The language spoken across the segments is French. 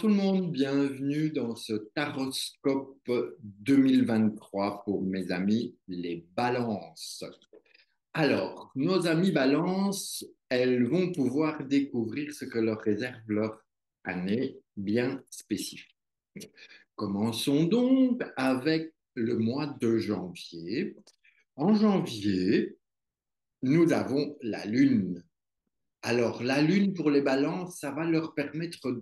Bonjour tout le monde, bienvenue dans ce Taroscope 2023 pour mes amis les balances. Alors, nos amis balances, elles vont pouvoir découvrir ce que leur réserve leur année bien spécifique. Commençons donc avec le mois de janvier. En janvier, nous avons la Lune. Alors, la Lune pour les balances, ça va leur permettre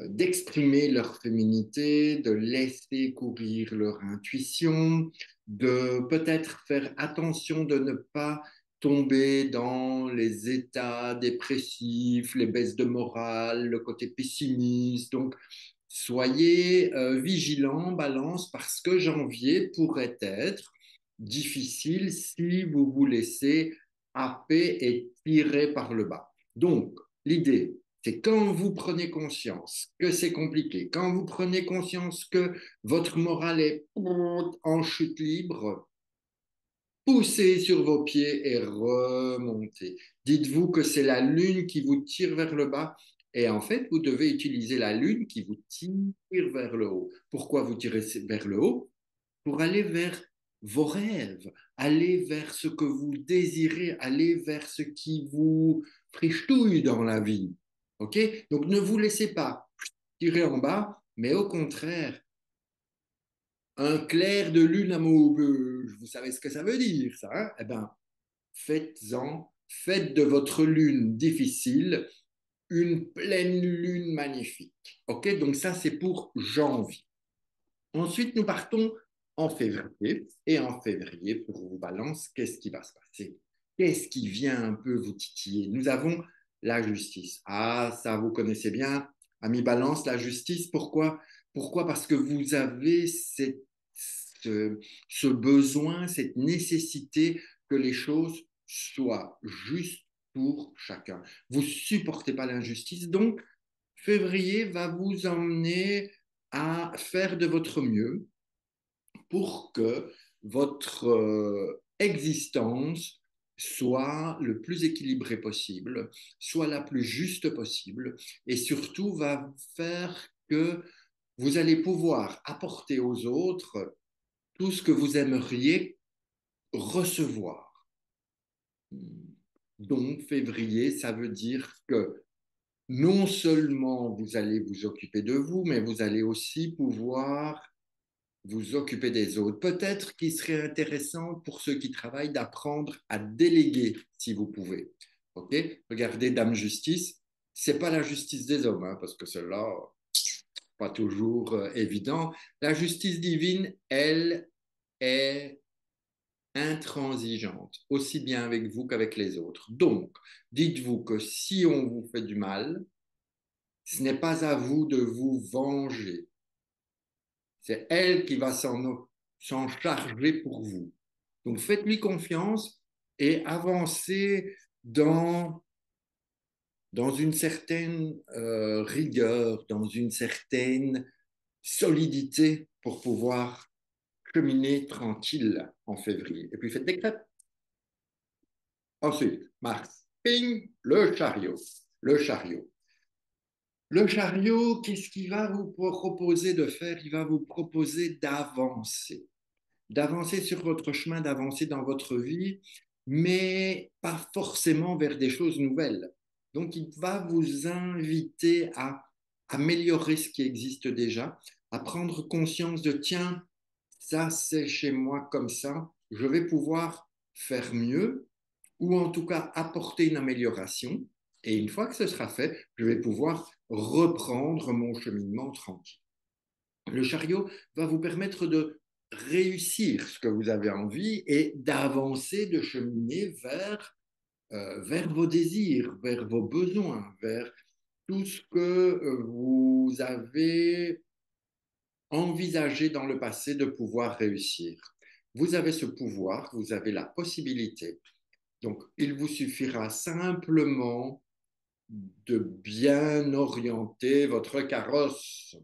d'exprimer leur féminité, de laisser courir leur intuition, de peut-être faire attention de ne pas tomber dans les états dépressifs, les baisses de morale, le côté pessimiste. Donc, soyez vigilants, balance, parce que janvier pourrait être difficile si vous vous laissez happer et tirer par le bas. Donc, l'idée, c'est quand vous prenez conscience que c'est compliqué, quand vous prenez conscience que votre morale est en chute libre, poussez sur vos pieds et remontez. Dites-vous que c'est la lune qui vous tire vers le bas et en fait, vous devez utiliser la lune qui vous tire vers le haut. Pourquoi vous tirez vers le haut? Pour aller vers vos rêves, aller vers ce que vous désirez, aller vers ce qui vous frichtouille dans la vie. OK? Donc ne vous laissez pas tirer en bas, mais au contraire, un clair de lune amoureuse, vous savez ce que ça veut dire, ça, hein? Eh bien, faites-en, faites de votre lune difficile une pleine lune magnifique. OK? Donc ça, c'est pour janvier. Ensuite, nous partons en février. Et en février, pour vous balance, qu'est-ce qui va se passer? Qu'est-ce qui vient un peu vous titiller? Nous avons la justice. Ah, ça, vous connaissez bien, ami balance, la justice. Pourquoi? Pourquoi? Parce que vous avez ce besoin, cette nécessité que les choses soient justes pour chacun. Vous ne supportez pas l'injustice, donc février va vous emmener à faire de votre mieux pour que votre existence soit le plus équilibrée possible, soit la plus juste possible, et surtout va faire que vous allez pouvoir apporter aux autres tout ce que vous aimeriez recevoir. Donc, février, ça veut dire que non seulement vous allez vous occuper de vous, mais vous allez aussi pouvoir vous occuper des autres. Peut-être qu'il serait intéressant pour ceux qui travaillent d'apprendre à déléguer si vous pouvez. OK? Regardez Dame Justice, c'est pas la justice des hommes, hein, parce que cela, pas toujours évident. La justice divine, elle, est intransigeante, aussi bien avec vous qu'avec les autres. Donc, dites-vous que si on vous fait du mal, ce n'est pas à vous de vous venger. C'est elle qui va s'en charger pour vous. Donc faites-lui confiance et avancez dans une certaine rigueur, dans une certaine solidité pour pouvoir cheminer tranquille en février. Et puis faites des crêpes. Ensuite, Mars, ping, le chariot. Le chariot. Le chariot, qu'est-ce qu'il va vous proposer de faire? Il va vous proposer d'avancer sur votre chemin, d'avancer dans votre vie, mais pas forcément vers des choses nouvelles. Donc, il va vous inviter à améliorer ce qui existe déjà, à prendre conscience de, tiens, ça c'est chez moi comme ça, je vais pouvoir faire mieux, ou en tout cas apporter une amélioration. Et une fois que ce sera fait, je vais pouvoir reprendre mon cheminement tranquille. Le chariot va vous permettre de réussir ce que vous avez envie et d'avancer, de cheminer vers vos désirs, vers vos besoins, vers tout ce que vous avez envisagé dans le passé de pouvoir réussir. Vous avez ce pouvoir, vous avez la possibilité. Donc, il vous suffira simplement de bien orienter votre carrosse.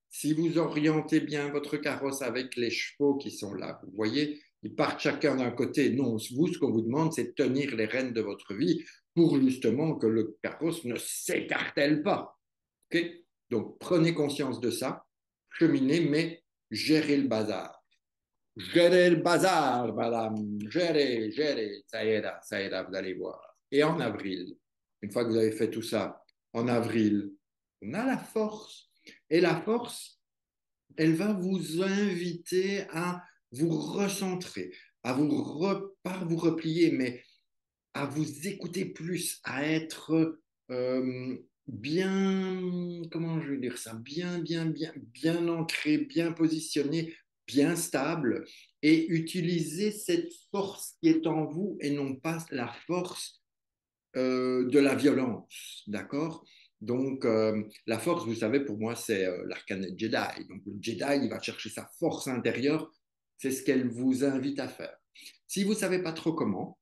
Si vous orientez bien votre carrosse avec les chevaux qui sont là, vous voyez, ils partent chacun d'un côté. Non, vous, ce qu'on vous demande, c'est de tenir les rênes de votre vie pour justement que le carrosse ne s'écartèle pas. OK? Donc, prenez conscience de ça, cheminez, mais gérez le bazar. Gérez le bazar, madame. Gérez, gérez. Ça ira, vous allez voir. Et en avril, une fois que vous avez fait tout ça, en avril, on a la force. Et la force, elle va vous inviter à vous recentrer, à pas vous replier, mais à vous écouter plus, à être bien, comment je vais dire ça, bien ancré, bien positionné, bien stable, et utiliser cette force qui est en vous et non pas la force de la violence, d'accord? Donc, la force, vous savez, pour moi, c'est l'arcane Jedi. Donc, le Jedi, il va chercher sa force intérieure. C'est ce qu'elle vous invite à faire. Si vous ne savez pas trop comment,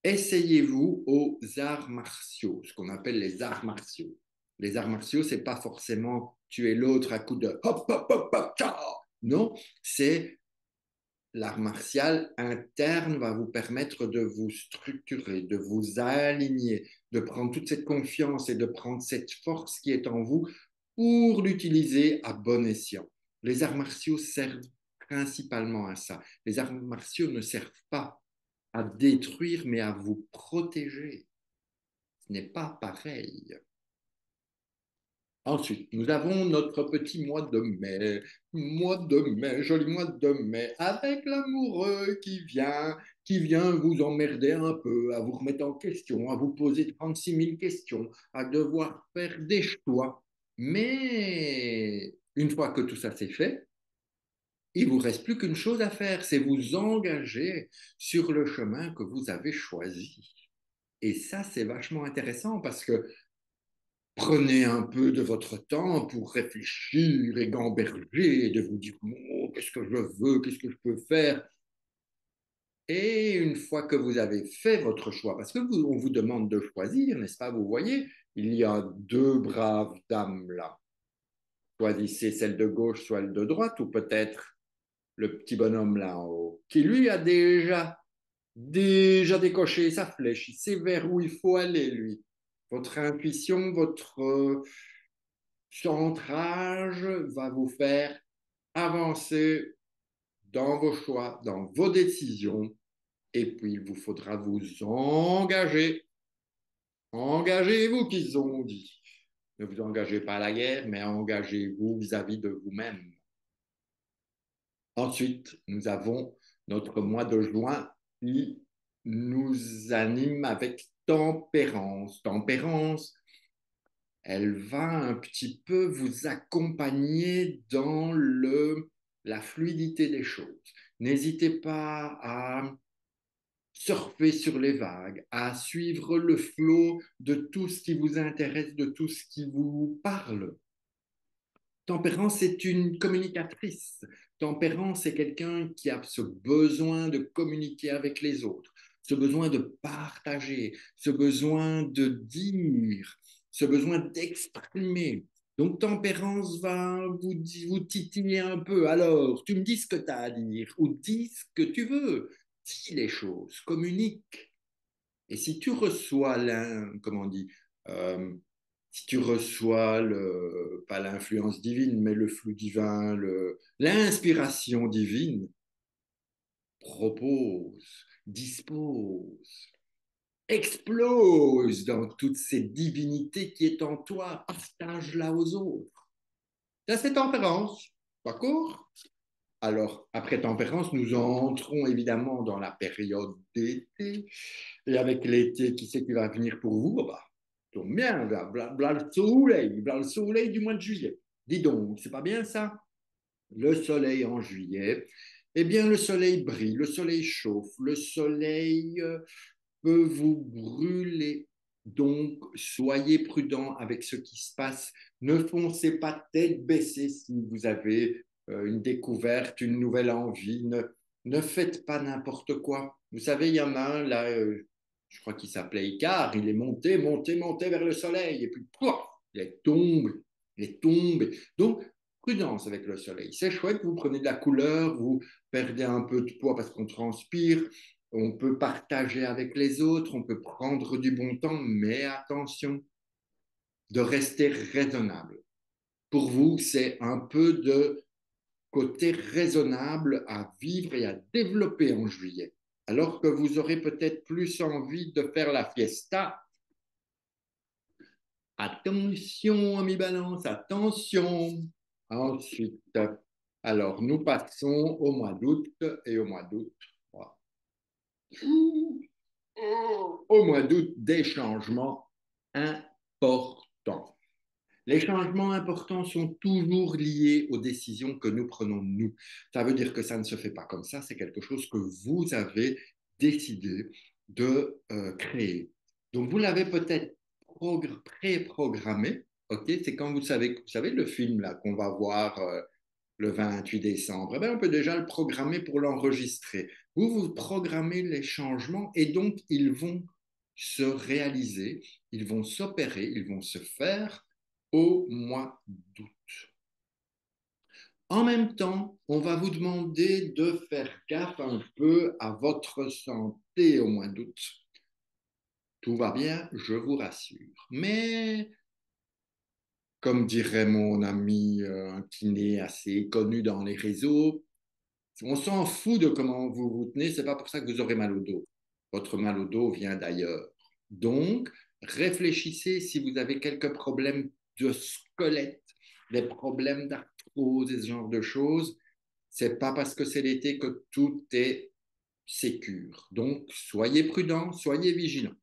essayez-vous aux arts martiaux, ce qu'on appelle les arts martiaux. Les arts martiaux, c'est pas forcément tuer l'autre à coup de hop, hop, hop, hop, ciao. Non, c'est l'art martial interne va vous permettre de vous structurer, de vous aligner, de prendre toute cette confiance et de prendre cette force qui est en vous pour l'utiliser à bon escient. Les arts martiaux servent principalement à ça. Les arts martiaux ne servent pas à détruire, mais à vous protéger. Ce n'est pas pareil. Ensuite, nous avons notre petit mois de mai, joli mois de mai, avec l'amoureux qui vient vous emmerder un peu, à vous remettre en question, à vous poser 36 000 questions, à devoir faire des choix. Mais une fois que tout ça c'est fait, il vous reste plus qu'une chose à faire, c'est vous engager sur le chemin que vous avez choisi. Et ça, c'est vachement intéressant parce que prenez un peu de votre temps pour réfléchir et gamberger et de vous dire oh, qu'est-ce que je veux, qu'est-ce que je peux faire. Et une fois que vous avez fait votre choix, parce que on vous demande de choisir, n'est-ce pas? Vous voyez, il y a deux braves dames là. Choisissez celle de gauche, soit celle de droite, ou peut-être le petit bonhomme là en haut, qui lui a déjà décoché sa flèche. Il sait vers où il faut aller, lui. Votre intuition, votre centrage va vous faire avancer dans vos choix, dans vos décisions. Et puis, il vous faudra vous engager. Engagez-vous, qu'ils ont dit. Ne vous engagez pas à la guerre, mais engagez-vous vis-à-vis de vous-même. Ensuite, nous avons notre mois de juin qui nous anime avec tempérance. Tempérance, elle va un petit peu vous accompagner dans la fluidité des choses. N'hésitez pas à surfer sur les vagues, à suivre le flot de tout ce qui vous intéresse, de tout ce qui vous parle. Tempérance est une communicatrice. Tempérance est quelqu'un qui a ce besoin de communiquer avec les autres, ce besoin de partager, ce besoin de dire, ce besoin d'exprimer. Donc, tempérance va vous titiller un peu. Alors, tu me dis ce que tu as à dire ou dis ce que tu veux. Dis les choses, communique. Et si tu reçois comment on dit, euh, si tu reçois pas l'influence divine, mais le flux divin, l'inspiration divine, propose, dispose, explose dans toute cette divinité qui est en toi, partage-la aux autres. Ça, c'est tempérance, d'accord? Alors, après tempérance, nous entrons évidemment dans la période d'été. Et avec l'été, qui c'est qui va venir pour vous? Oh bah, tombe bien, voilà le soleil du mois de juillet. Dis donc, c'est pas bien ça? Le soleil en juillet. Eh bien, le soleil brille, le soleil chauffe, le soleil peut vous brûler. Donc, soyez prudent avec ce qui se passe. Ne foncez pas tête baissée si vous avez une découverte, une nouvelle envie. Ne faites pas n'importe quoi. Vous savez, il y en a un là, je crois qu'il s'appelait Icar, il est monté vers le soleil, et puis pouf, il est tombé. Donc, prudence avec le soleil. C'est chouette, vous prenez de la couleur, vous perdez un peu de poids parce qu'on transpire, on peut partager avec les autres, on peut prendre du bon temps, mais attention de rester raisonnable. pour vous, c'est un peu de côté raisonnable à vivre et à développer en juillet. Alors que vous aurez peut-être plus envie de faire la fiesta. Attention, ami balance, attention. Ensuite, alors nous passons au mois d'août et au mois d'août. Au mois d'août, des changements importants. Les changements importants sont toujours liés aux décisions que nous prenons nous. Ça veut dire que ça ne se fait pas comme ça, c'est quelque chose que vous avez décidé de créer. Donc vous l'avez peut-être pré-programmé, ok? C'est quand vous savez le film là qu'on va voir le 28 décembre, eh bien, on peut déjà le programmer pour l'enregistrer. Vous programmez les changements et donc ils vont se réaliser, ils vont s'opérer, ils vont se faire au mois d'août. En même temps, on va vous demander de faire gaffe un peu à votre santé au mois d'août. Tout va bien, je vous rassure. Mais, comme dirait mon ami, un kiné assez connu dans les réseaux, on s'en fout de comment vous vous tenez, c'est pas pour ça que vous aurez mal au dos. Votre mal au dos vient d'ailleurs. Donc, réfléchissez si vous avez quelques problèmes de squelette, des problèmes d'arthrose et ce genre de choses. C'est pas parce que c'est l'été que tout est sécure. Donc, soyez prudents, soyez vigilants.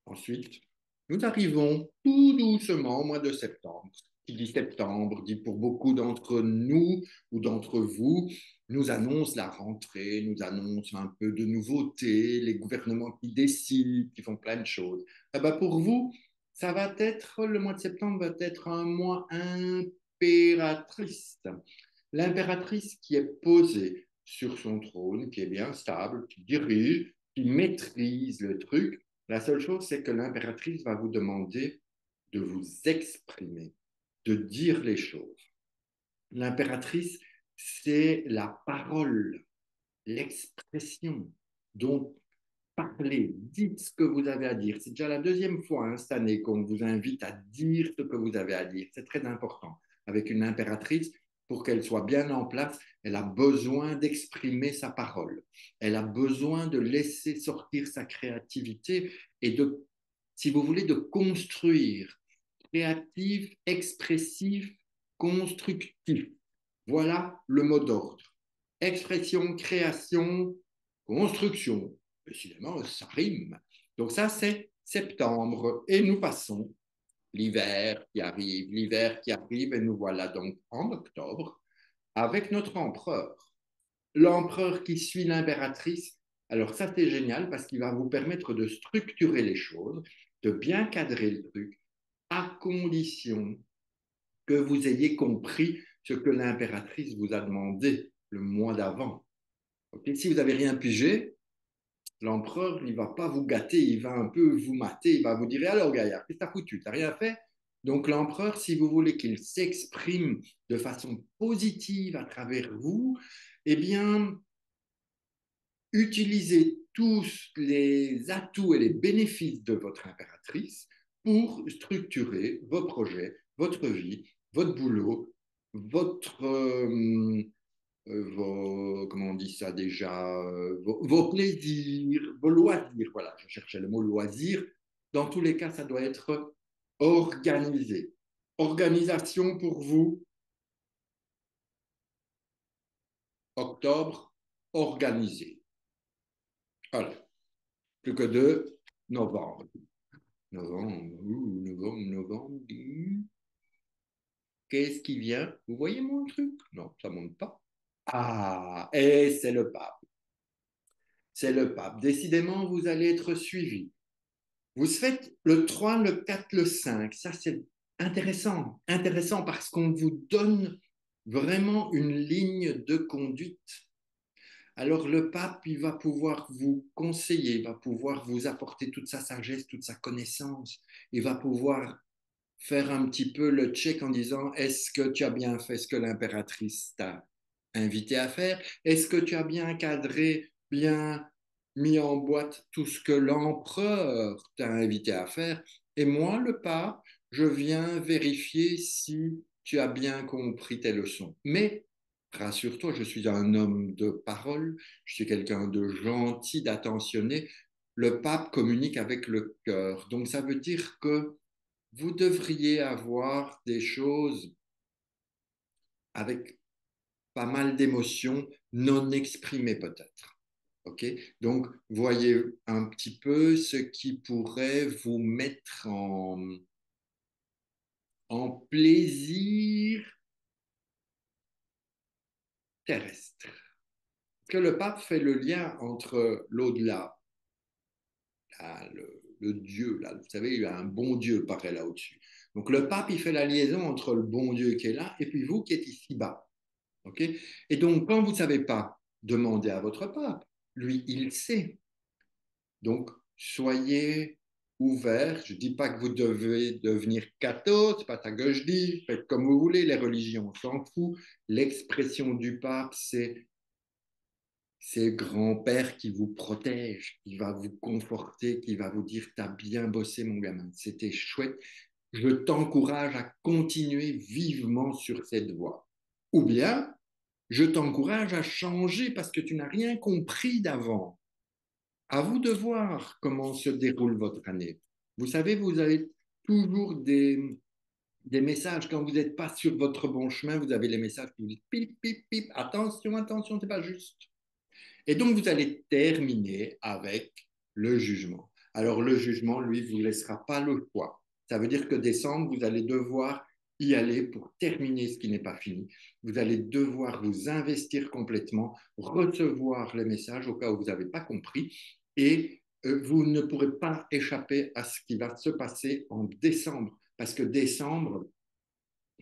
Ensuite, nous arrivons tout doucement au mois de septembre. Qui dit septembre dit pour beaucoup d'entre nous ou d'entre vous, nous annonce la rentrée, nous annonce un peu de nouveautés, les gouvernements qui décident, qui font plein de choses. Ah bah pour vous, ça va être, le mois de septembre va être un mois impératrice. L'impératrice qui est posée sur son trône, qui est bien stable, qui dirige, qui maîtrise le truc, la seule chose, c'est que l'impératrice va vous demander de vous exprimer, de dire les choses. L'impératrice, c'est la parole, l'expression. Donc, parlez, dites ce que vous avez à dire. C'est déjà la deuxième fois cette année qu'on vous invite à dire ce que vous avez à dire. C'est très important. Avec une impératrice, pour qu'elle soit bien en place, elle a besoin d'exprimer sa parole. Elle a besoin de laisser sortir sa créativité et de, si vous voulez, de construire. Créatif, expressif, constructif. Voilà le mot d'ordre. Expression, création, construction. Décidément, ça rime. Donc ça, c'est septembre. Et nous passons l'hiver qui arrive, et nous voilà donc en octobre avec notre empereur. L'empereur qui suit l'impératrice. Alors ça, c'est génial parce qu'il va vous permettre de structurer les choses, de bien cadrer le truc, à condition que vous ayez compris ce que l'impératrice vous a demandé le mois d'avant. Okay? Si vous n'avez rien pigé, l'empereur, il ne va pas vous gâter, il va un peu vous mater, il va vous dire, alors gaillard, qu'est-ce que t'as foutu? T'as rien fait? Donc l'empereur, si vous voulez qu'il s'exprime de façon positive à travers vous, eh bien, utilisez tous les atouts et les bénéfices de votre impératrice pour structurer vos projets, votre vie, votre boulot, votre comment on dit ça déjà, vos plaisirs, vos loisirs. Voilà, je cherchais le mot loisir. Dans tous les cas, ça doit être organisé. Organisation pour vous, octobre, organisé. Voilà, plus que de novembre. Novembre. Qu'est-ce qui vient? Vous voyez mon truc? Non, ça ne monte pas. Ah, et c'est le pape. C'est le pape. Décidément, vous allez être suivi. Vous faites le 3, le 4, le 5. Ça, c'est intéressant. Intéressant parce qu'on vous donne vraiment une ligne de conduite. Alors le pape, il va pouvoir vous conseiller, il va pouvoir vous apporter toute sa sagesse, toute sa connaissance. Il va pouvoir faire un petit peu le check en disant, est-ce que tu as bien fait ce que l'impératrice t'a invité à faire? Est-ce que tu as bien cadré, bien mis en boîte tout ce que l'empereur t'a invité à faire? Et moi, le pape, je viens vérifier si tu as bien compris tes leçons. Mais rassure-toi, je suis un homme de parole, je suis quelqu'un de gentil, d'attentionné. Le pape communique avec le cœur. Donc ça veut dire que vous devriez avoir des choses avec pas mal d'émotions non exprimées peut-être. Ok, donc voyez un petit peu ce qui pourrait vous mettre en plaisir terrestre. Que le pape fait le lien entre l'au-delà, le Dieu, là, vous savez, il y a un bon Dieu pareil là au-dessus. Donc le pape, il fait la liaison entre le bon Dieu qui est là et puis vous qui êtes ici-bas. Okay, et donc, quand vous ne savez pas, demandez à votre pape. Lui, il sait. Donc, soyez ouverts. Je ne dis pas que vous devez devenir catho, c'est pas ça que je dis. Faites comme vous voulez, les religions, on s'en fout. L'expression du pape, c'est grand-père qui vous protège, qui va vous conforter, qui va vous dire, t'as bien bossé mon gamin, c'était chouette. Je t'encourage à continuer vivement sur cette voie. Ou bien, je t'encourage à changer parce que tu n'as rien compris d'avant. À vous de voir comment se déroule votre année. Vous savez, vous avez toujours des messages. Quand vous n'êtes pas sur votre bon chemin, vous avez les messages qui vous disent pip, pip, pip, attention, attention, c'est pas juste. Et donc, vous allez terminer avec le jugement. Alors, le jugement, lui, ne vous laissera pas le choix. Ça veut dire que décembre, vous allez devoir y aller pour terminer ce qui n'est pas fini. Vous allez devoir vous investir complètement, recevoir les messages au cas où vous n'avez pas compris et vous ne pourrez pas échapper à ce qui va se passer en décembre parce que décembre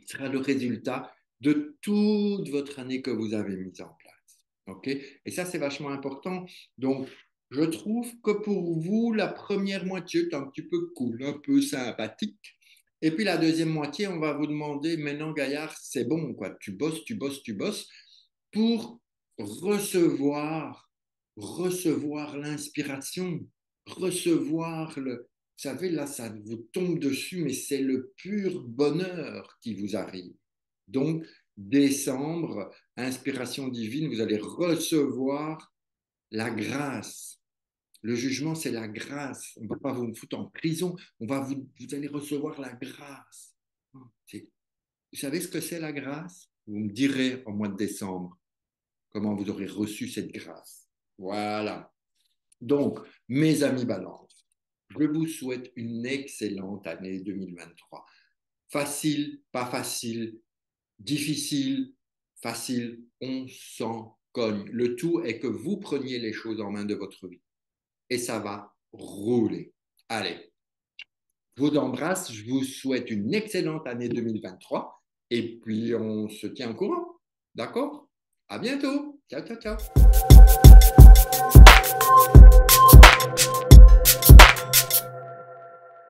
sera le résultat de toute votre année que vous avez mise en place. Okay, et ça, c'est vachement important. Donc, je trouve que pour vous, la première moitié est un petit peu cool, un peu sympathique. Et puis la deuxième moitié, on va vous demander, maintenant, Gaillard, c'est bon, quoi. Tu bosses, tu bosses, tu bosses pour recevoir l'inspiration, recevoir le. Vous savez, là, ça vous tombe dessus, mais c'est le pur bonheur qui vous arrive. Donc, décembre, inspiration divine, vous allez recevoir la grâce. Le jugement, c'est la grâce. On ne va pas vous foutre en prison, vous allez recevoir la grâce. Vous savez ce que c'est la grâce? Vous me direz au mois de décembre comment vous aurez reçu cette grâce. Voilà. Donc, mes amis Balance, je vous souhaite une excellente année 2023. Facile, pas facile, difficile, facile, on s'en cogne. Le tout est que vous preniez les choses en main de votre vie et ça va rouler. Allez, je vous embrasse, je vous souhaite une excellente année 2023 et puis on se tient au courant. D'accord? À bientôt. Ciao, ciao, ciao.